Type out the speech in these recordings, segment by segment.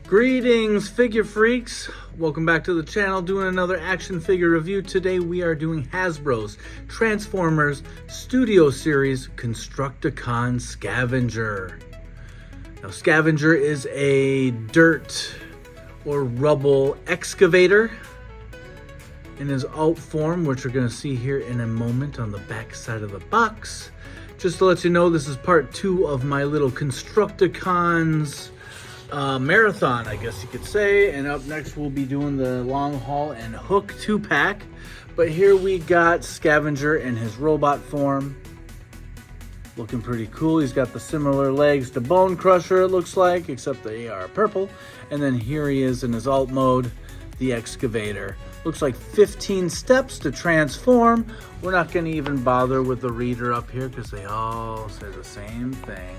Greetings, figure freaks. Welcome back to the channel, doing another action figure review. Today we are doing Hasbro's Transformers Studio Series Constructicon SCAVENGER. Now, Scavenger is a dirt or rubble excavator in his alt form, which we're going to see here in a moment on the back side of the box. Just to let you know, this is part 2 of my little Constructicons marathon, I guess you could say. And up next we'll be doing the long haul and hook 2-pack. But here we got Scavenger in his robot form, looking pretty cool. He's got the similar legs to Bone Crusher, it looks like, except they are purple. And then here he is in his alt mode, the excavator. Looks like 15 steps to transform. We're not going to even bother with the reader up here because they all say the same thing.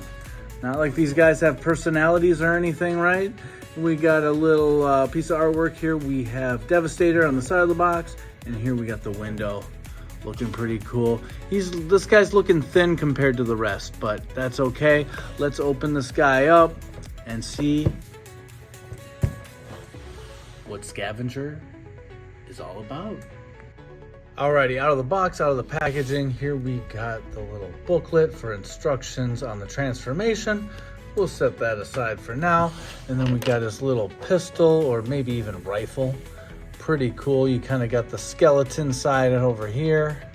Not like these guys have personalities or anything, right? We got a little piece of artwork here. We have Devastator on the side of the box, and here we got the window, looking pretty cool. This guy's looking thin compared to the rest, but that's okay. Let's open this guy up and see what Scavenger is all about. Alrighty, out of the box, out of the packaging, here we got the little booklet for instructions on the transformation. We'll set that aside for now. And then we got his little pistol, or maybe even rifle. Pretty cool. You kind of got the skeleton side over here.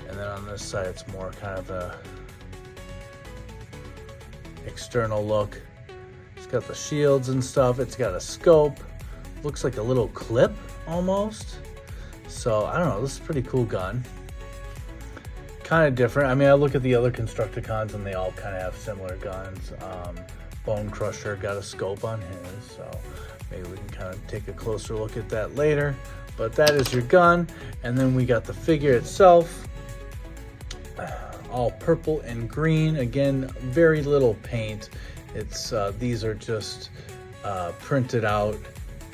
And then on this side, it's more kind of a external look. It's got the shields and stuff. It's got a scope. Looks like a little clip almost. So I don't know, this is a pretty cool gun. Kind of different. I mean, I look at the other Constructicons and they all kind of have similar guns. Bone Crusher got a scope on his, so maybe we can kind of take a closer look at that later. But that is your gun. And then we got the figure itself, all purple and green. Again, very little paint. It's these are just printed out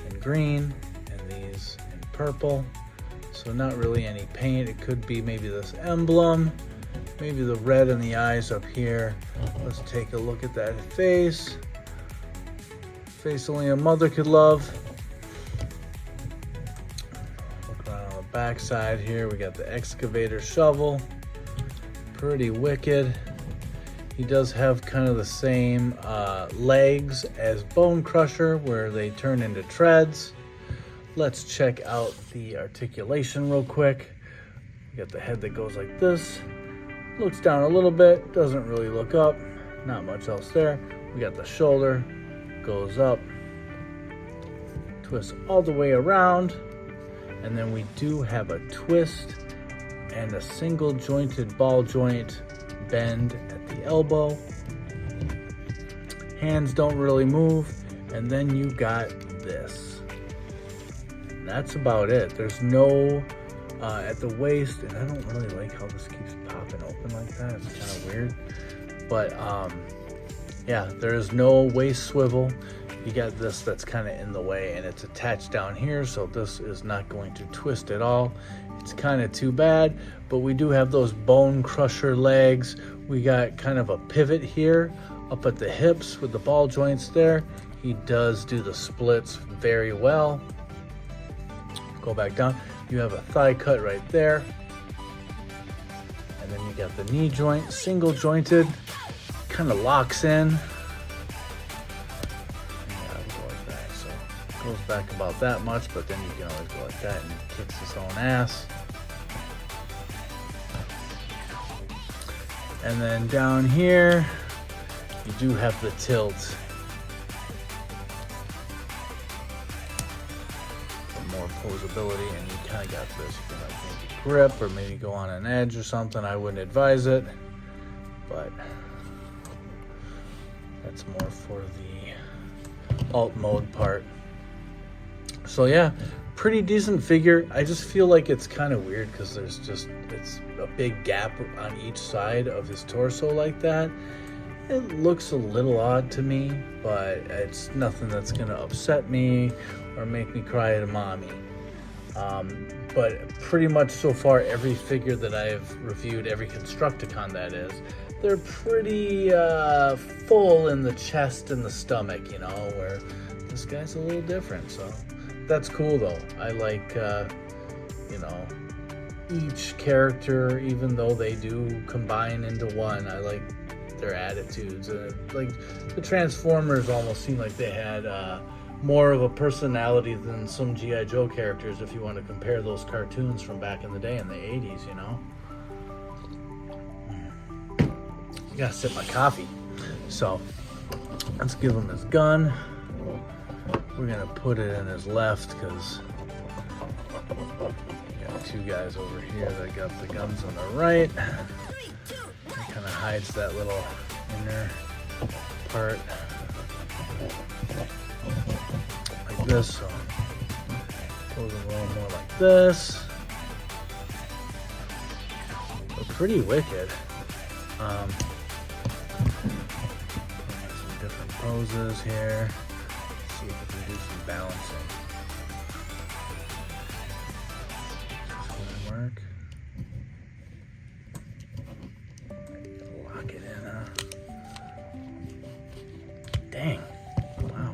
in green, and these in purple, so not really any paint. It could be maybe this emblem, maybe the red in the eyes up here. Let's take a look at that face only a mother could love. Look around on the back side here, we got the excavator shovel, pretty wicked. He does have kind of the same legs as Bone Crusher, where they turn into treads. Let's check out the articulation real quick. We got the head that goes like this. Looks down a little bit, doesn't really look up. Not much else there. We got the shoulder, goes up, twists all the way around. And then we do have a twist and a single jointed ball joint bend at the elbow. Hands don't really move. And then you got this. And that's about it. There's no at the waist, and I don't really like how this keeps popping open like that. It's kind of weird. But yeah, there is no waist swivel. You got this that's kind of in the way, and it's attached down here, so this is not going to twist at all. It's kind of too bad, but we do have those Bone Crusher legs. We got kind of a pivot here up at the hips with the ball joints there. He does do the splits very well. Go back down. You have a thigh cut right there. And then you got the knee joint, single jointed, kind of locks in. Go like that. So it goes back about that much, but then you can always go like that and it kicks its own ass. And then down here, you do have the tilt. For more posability, and you kind of got this. You can like maybe grip or maybe go on an edge or something. I wouldn't advise it, but that's more for the alt mode part. So yeah, pretty decent figure. I just feel like it's kind of weird because it's a big gap on each side of his torso like that. It looks a little odd to me, but it's nothing that's gonna upset me or make me cry at a mommy. But pretty much so far, every figure that I've reviewed, every Constructicon that is, they're pretty full in the chest and the stomach, you know, where this guy's a little different. So that's cool though. I like, you know, each character, even though they do combine into one, I like their attitudes. Like the Transformers almost seemed like they had more of a personality than some G.I. Joe characters, if you want to compare those cartoons from back in the day in the 80s, you know. I gotta sip my coffee. So let's give him his gun. We're gonna put it in his left because we got two guys over here that got the guns on the right. It kind of hides that little inner part like this. So goes a little more like this. But pretty wicked. Some different poses here. Let's see if we can do some balancing. Is this gonna work? Lock it in, huh? Dang. Wow.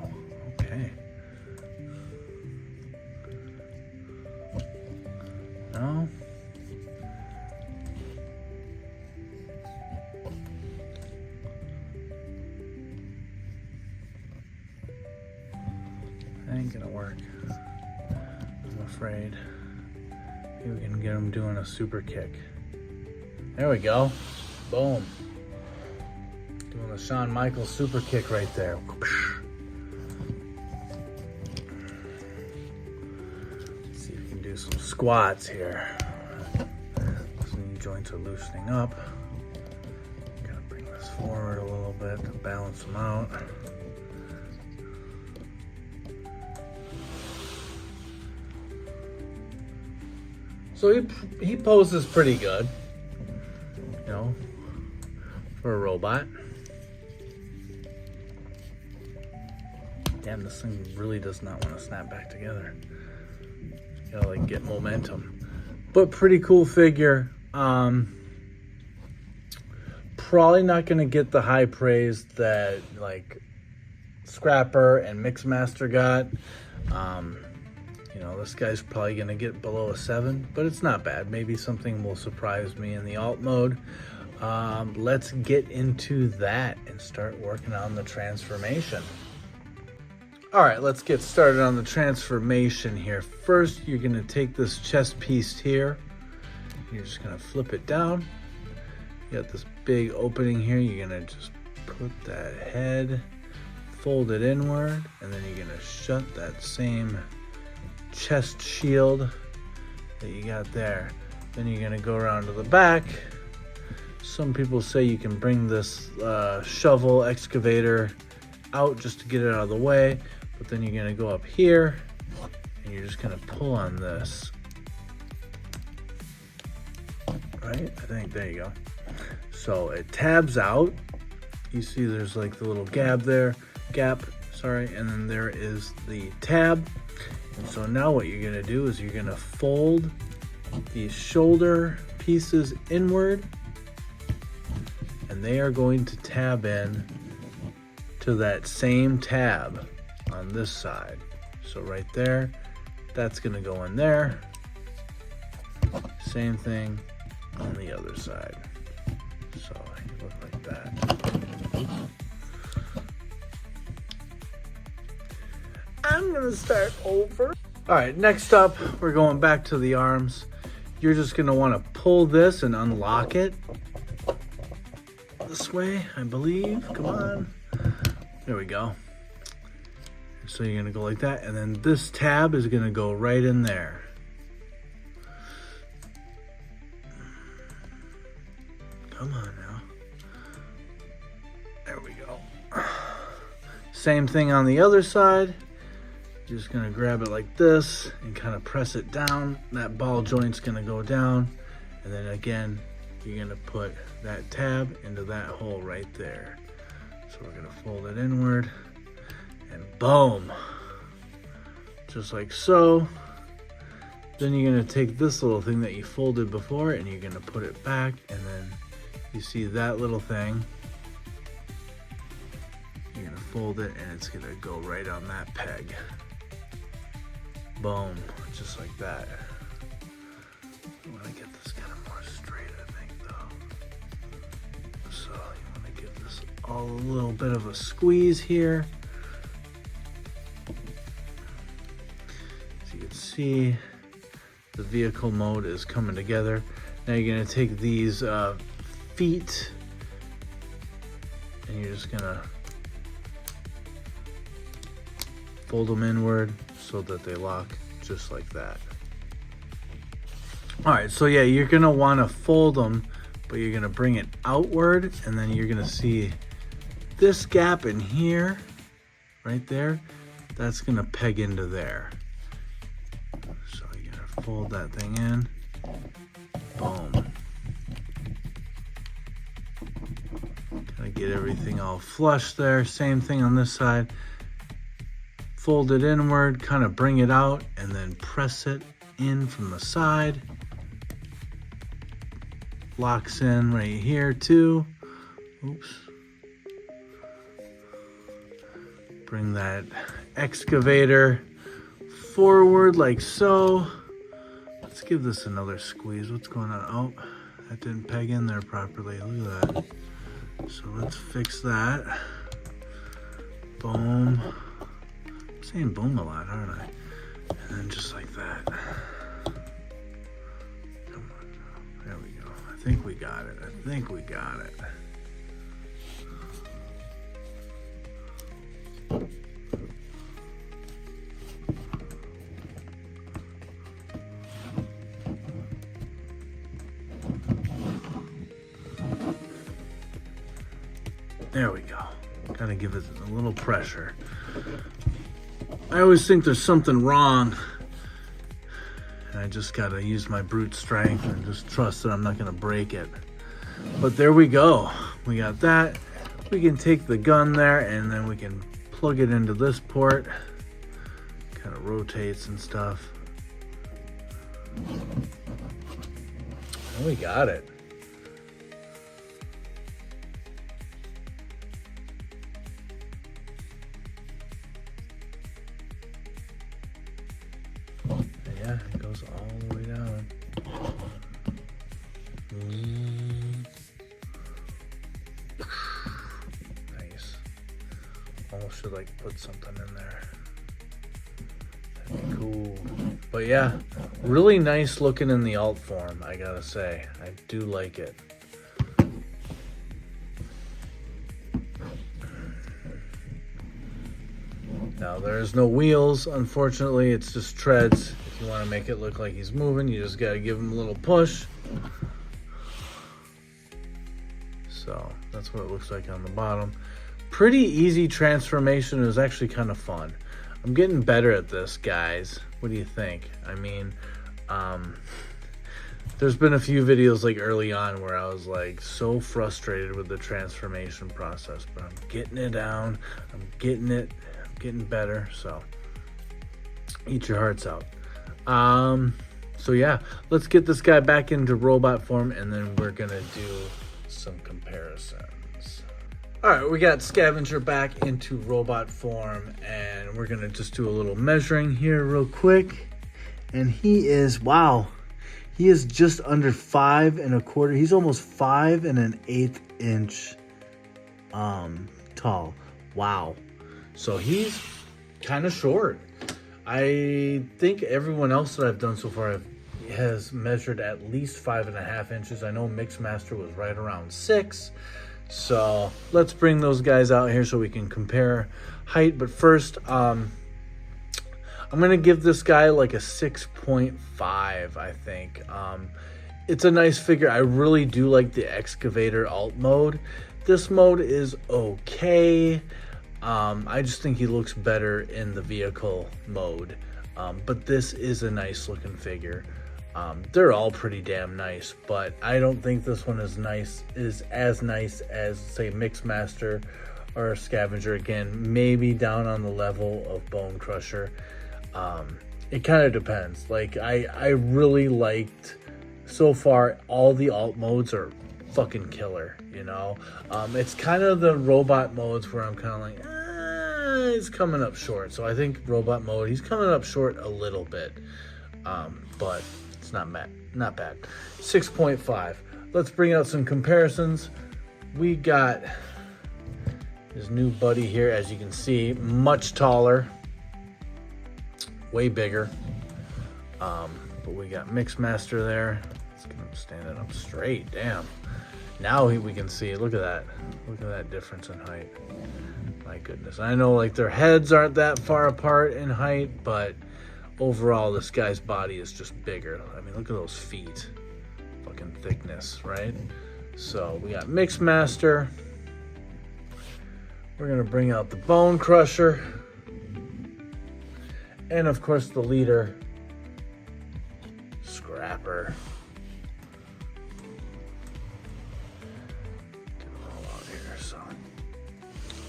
Okay. No. Ain't gonna work, I'm afraid. Maybe we can get him doing a super kick. There we go. Boom. Doing the Shawn Michaels super kick right there. Let's see if we can do some squats here. Some joints are loosening up. Gotta bring this forward a little bit to balance them out. So he poses pretty good, you know, for a robot. Damn, this thing really does not want to snap back together. You gotta like get momentum. But pretty cool figure. Probably not gonna get the high praise that like Scrapper and Mixmaster got. You know, this guy's probably gonna get below a 7, but it's not bad. Maybe something will surprise me in the alt mode. Let's get into that and start working on the transformation. All right, let's get started on the transformation here. First, you're gonna take this chest piece here. You're just gonna flip it down. You got this big opening here. You're gonna just put that head, fold it inward, and then you're gonna shut that same chest shield that you got there. Then you're gonna go around to the back. Some people say you can bring this shovel excavator out just to get it out of the way, but then you're gonna go up here and you're just gonna pull on this. Right? I think, there you go. So it tabs out. You see there's like the little gap, and then there is the tab. And so now what you're gonna do is you're gonna fold these shoulder pieces inward, and they are going to tab in to that same tab on this side. So right there, that's gonna go in there. Same thing on the other side. So you look like that. I'm gonna start over. All right, next up, we're going back to the arms. You're just gonna wanna pull this and unlock it. This way, I believe, come on. There we go. So you're gonna go like that, and then this tab is gonna go right in there. Come on now. There we go. Same thing on the other side. Just gonna grab it like this and kind of press it down. That ball joint's gonna go down. And then again, you're gonna put that tab into that hole right there. So we're gonna fold it inward and boom. Just like so. Then you're gonna take this little thing that you folded before and you're gonna put it back, and then You see that little thing? You're gonna fold it and it's gonna go right on that peg. Boom, just like that. You wanna get this kind of more straight, I think, though. So you wanna give this all a little bit of a squeeze here. As you can see, the vehicle mode is coming together. Now you're gonna take these feet and you're just gonna fold them inward so that they lock just like that. All right, so yeah, you're gonna wanna fold them, but you're gonna bring it outward, and then you're gonna see this gap in here, right there, that's gonna peg into there. So you're gonna fold that thing in, boom. Kind of get everything all flush there. Same thing on this side. Fold it inward, kind of bring it out, and then press it in from the side. Locks in right here too. Oops. Bring that excavator forward like so. Let's give this another squeeze. What's going on? Oh, that didn't peg in there properly. Look at that. So let's fix that. Boom. I'm saying boom a lot, aren't I? And then just like that. Come on. There we go. I think we got it. I think we got it. There we go. Gotta give it a little pressure. I always think there's something wrong, and I just gotta use my brute strength and just trust that I'm not gonna break it. But there we go. We got that. We can take the gun there and then we can plug it into this port. Kind of rotates and stuff. And we got it. Yeah, it goes all the way down. Nice. Almost should like put something in there. That'd be cool. But yeah, really nice looking in the alt form, I gotta say. I do like it. Now there's no wheels, unfortunately, it's just treads. If you want to make it look like he's moving, you just got to give him a little push. So that's what it looks like on the bottom. Pretty easy transformation. It was actually kind of fun. I'm getting better at this, guys. What do you think? I mean, there's been a few videos like early on where I was like so frustrated with the transformation process, but I'm getting it down. I'm getting better. So eat your hearts out. So yeah, let's get this guy back into robot form and then we're gonna do some comparisons. All right, we got Scavenger back into robot form and we're gonna just do a little measuring here real quick. And he is, wow, he is just under 5 1/4. He's almost 5 1/8 inch tall. Wow. So he's kind of short. I think everyone else that I've done so far has measured at least 5.5 inches. I know Mixmaster was right around 6. So let's bring those guys out here so we can compare height. But first, I'm gonna give this guy like a 6.5, I think. It's a nice figure. I really do like the excavator alt mode. This mode is okay. I just think he looks better in the vehicle mode. But this is a nice looking figure. They're all pretty damn nice, but I don't think this one is as nice as say Mixmaster or Scavenger. Again, maybe down on the level of Bone Crusher. It kind of depends. Like I really liked so far all the alt modes are fucking killer, you know. It's kind of the robot modes where I'm kind of like, he's coming up short. So I think robot mode, he's coming up short a little bit, but it's not bad. 6.5. Let's bring out some comparisons. We got his new buddy here, as you can see, much taller, way bigger. But we got Mixmaster there. Let's get him standing up straight. Damn. Now we can see. Look at that. Look at that difference in height. My goodness. I know like their heads aren't that far apart in height, but overall this guy's body is just bigger. I mean, look at those feet. Fucking thickness, right? So we got Mixmaster. We're gonna bring out the Bone Crusher. And of course the leader, Scrapper. Get it all out here, so.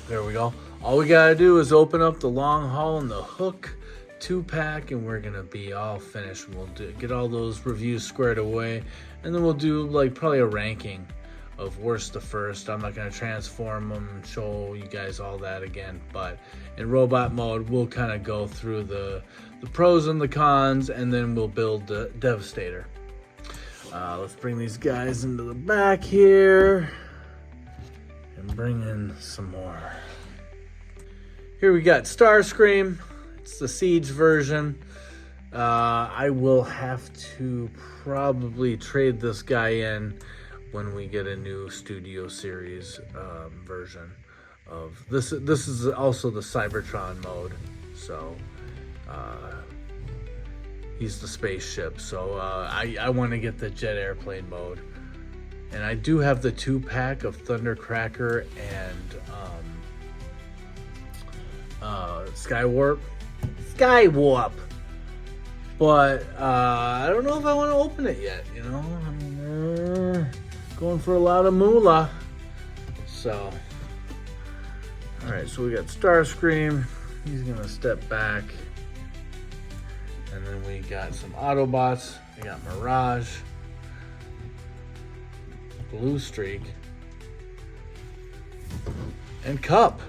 There we go. All we gotta do is open up the long haul and the hook 2-pack, and we're gonna be all finished. We'll get all those reviews squared away, and then we'll do like probably a ranking of worst to first. I'm not gonna transform them and show you guys all that again, but in robot mode, we'll kind of go through the pros and the cons, and then we'll build the Devastator. Let's bring these guys into the back here and bring in some more. Here we got Starscream. It's the Siege version. I will have to probably trade this guy in when we get a new Studio Series version of this. This is also the Cybertron mode, so he's the spaceship. So I want to get the jet airplane mode, and I do have the 2-pack of Thundercracker and Skywarp, but I don't know if I want to open it yet. You know, I mean, going for a lot of moolah. So, all right, so we got Starscream. He's gonna step back, and then we got some Autobots. We got Mirage, Blue Streak, and Cup.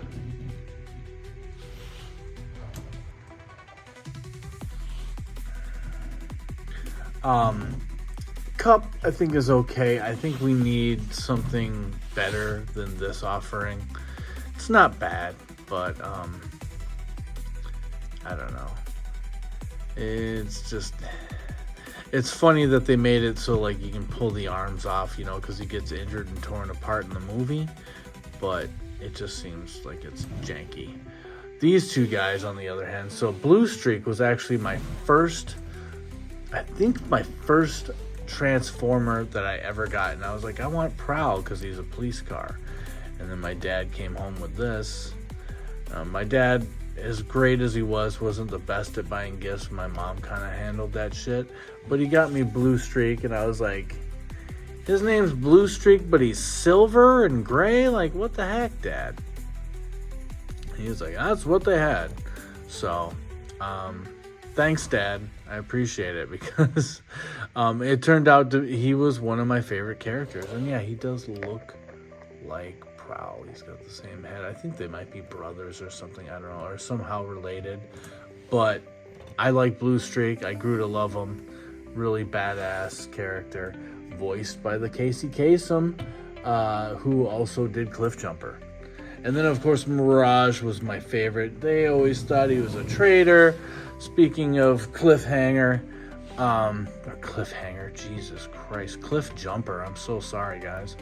Cup, I think, is okay. I think we need something better than this offering. It's not bad, but I don't know. It's just, it's funny that they made it so like you can pull the arms off, you know, because he gets injured and torn apart in the movie, but it just seems like it's janky. These two guys, on the other hand, so Blue Streak was actually my first Transformer that I ever got, and I was like, I want Prowl because he's a police car. And then my dad came home with this. My dad, as great as he was, wasn't the best at buying gifts. My mom kind of handled that shit, but he got me Blue Streak, and I was like, his name's Blue Streak, but he's silver and gray? Like, what the heck, Dad? He was like, that's what they had. So thanks, Dad. I appreciate it, because it turned out he was one of my favorite characters. And yeah, he does look like Prowl. He's got the same head. I think they might be brothers or something. I don't know, or somehow related. But I like Blue Streak. I grew to love him. Really badass character, voiced by the Casey Kasem, who also did Cliff Jumper. And then, of course, Mirage was my favorite. They always thought he was a traitor. Speaking of Cliffhanger, or Cliffhanger, Jesus Christ, Cliff Jumper. I'm so sorry, guys.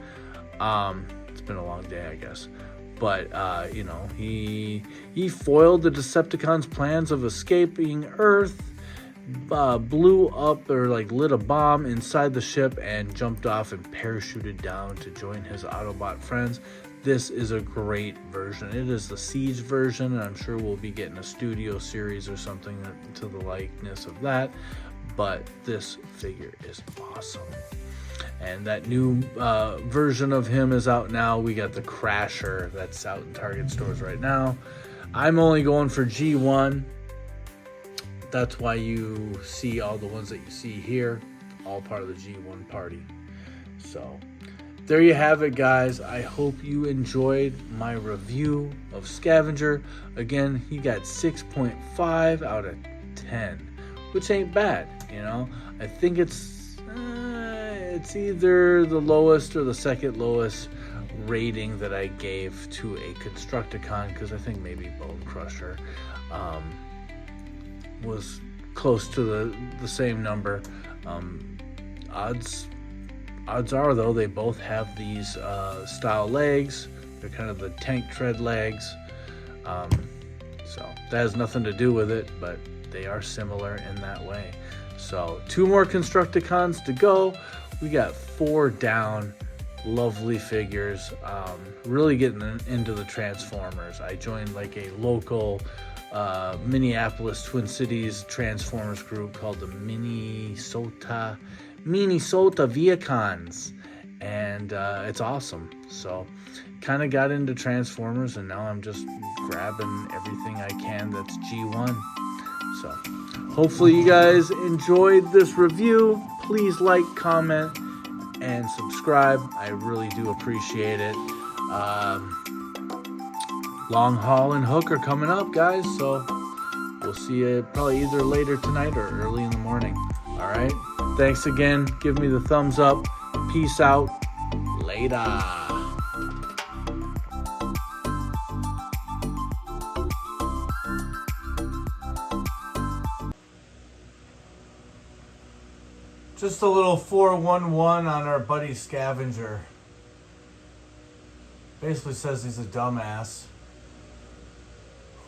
It's been a long day, I guess. But, you know, he foiled the Decepticons' plans of escaping Earth, blew up or like lit a bomb inside the ship, and jumped off and parachuted down to join his Autobot friends. This is a great version. It is the Siege version, and I'm sure we'll be getting a Studio Series or something to the likeness of that. But this figure is awesome. And that new version of him is out now. We got the Crasher that's out in Target stores right now. I'm only going for G1. That's why you see all the ones that you see here, all part of the G1 party. So there you have it, guys. I hope you enjoyed my review of Scavenger. Again, he got 6.5 out of 10, which ain't bad, you know. I think it's either the lowest or the second lowest rating that I gave to a Constructicon, because I think maybe Bone Crusher was close to the same number. Odds are, though, they both have these style legs. They're kind of the tank tread legs. So that has nothing to do with it, but they are similar in that way. So 2 more Constructicons to go. We got 4 down. Lovely figures. Really getting into the Transformers. I joined like a local Minneapolis Twin Cities Transformers group called the Minnesota Viacons, and it's awesome. So kind of got into Transformers, and now I'm just grabbing everything I can that's G1. So hopefully you guys enjoyed this review. Please like, comment, and subscribe. I really do appreciate it. Long Haul and Hook are coming up, guys, so we'll see you probably either later tonight or early in the morning. All right, thanks again. Give me the thumbs up. Peace out. Later. Just a little 411 on our buddy Scavenger. Basically says he's a dumbass.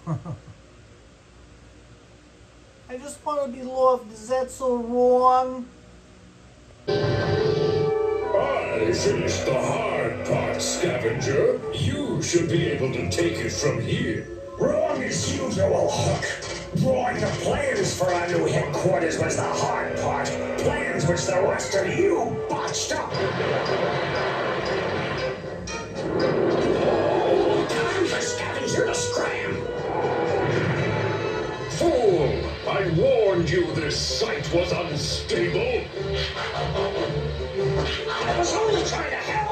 I just want to be loved. Is that so wrong? I finished the hard part, Scavenger. You should be able to take it from here. Wrong as usual, Hook. Drawing the plans for our new headquarters was the hard part. Plans which the rest of you botched up. Time for Scavenger to scram. Fool! I warned you this site was unstable. I was only trying to help.